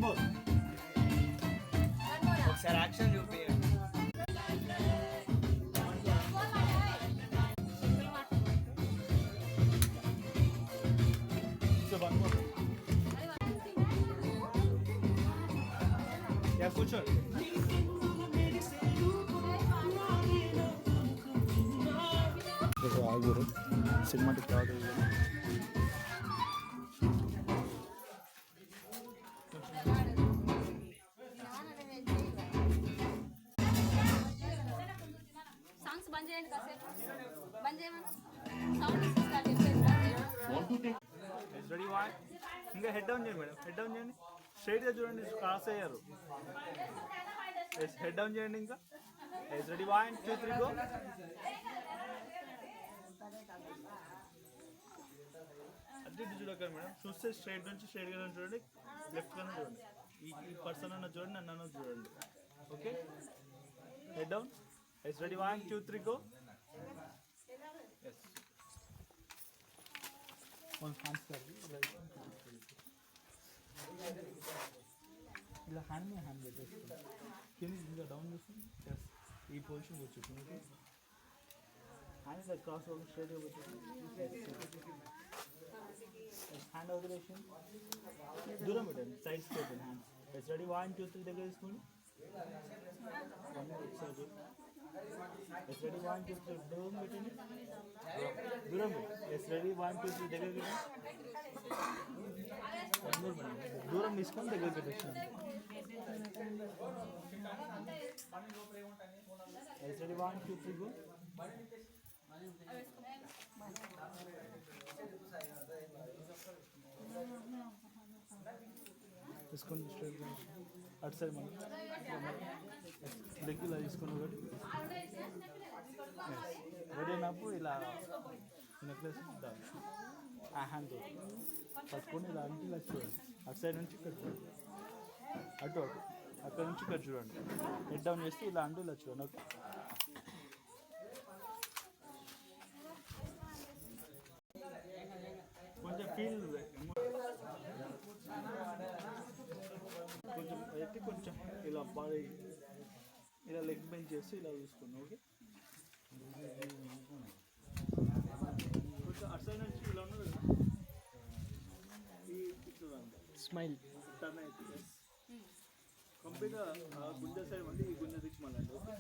More ఒకసారి action చూపియండి. కూర్చోండి. ఆగురు సినిమాటిక్ కాదు. సాంగ్స్ బంద్ చేయండి కాసేపు. బంద్ చేయమని రెడీ వన్. ఇంకా హెడ్ డౌన్ చేయండి మేడం. హెడ్ డౌన్ చేయండి. స్ట్రైట్గా చూడండి. క్రాస్ అయ్యారు. హెడ్ డౌన్ చేయండి. ఇంకా రెడీ 1 2 3 గో. అటు ఇటు చూడకండి మేడం. చూస్తే స్ట్రైట్ నుంచి స్ట్రైట్గా చూడండి. లెఫ్ట్ గానే చూడండి. ఈ పర్సన్ అన్న చూడండి, నన్ను చూడండి. Okay, head down. Ready 1 2 3 go. ఇలా హ్యాండ్ మీద హ్యాండ్ పెట్టేసుకోండి. కింద ఇంకా డౌన్ చేస్తుంది. ఎస్, ఈ పొజిషన్ వచ్చేసింది. హ్యాండ్ ఇలా క్రాస్ ఓవర్ స్ట్రైట్గా పెట్టేసి హ్యాండ్ వదిలేషన్ దూరం పెట్టండి. సైడ్స్ పెట్టండి హ్యాండ్స్. ఎస్, రెడీ 1 2 3 దగ్గర తీసుకోండి. ఒకసారి ఎస్, రెడీ 1 2 3 దూరం పెట్టండి. దూరం పెట్టి ఎస్, రెడీ 1 2 3 దగ్గర పెట్టండి. దూరం తీసుకొని దగ్గర పెట్టేసాను. Ready 1 2 3 go. తీసుకొని స్ట్రైట్ అటు సైడ్ మనం లెగ్ ఇలా తీసుకొని ఒకటి రెడీ అయినప్పుడు ఇలా నెక్లెస్ ఆ హ్యాండ్తో పట్టుకొని ఇలా అంటే ఇలా చూడండి. అటు సైడ్ నుంచి ఇక్కడ చూడండి. అటు అటు అక్కడ నుంచి ఇక్కడ చూడండి. హెడ్ డౌన్ చేస్తే ఇలా అంటూ ఇలా చూడండి. ఓకే, కొంచెం ఫీల్ కొంచెం అయితే కొంచెం ఇలా బాడీ ఇలా లెగ్ బెంచ్ చేసి ఇలా చూసుకోండి. ఓకే, కొంచెం అటు సైడ్ నుంచి ఇలా ఉన్నది కదా, స్మైల్ టర్న్ అయితే కంప్లీట్గా గుండె సైడ్ మళ్ళీ ఈ గుండె దిక్కు మళ్ళీ. ఓకే,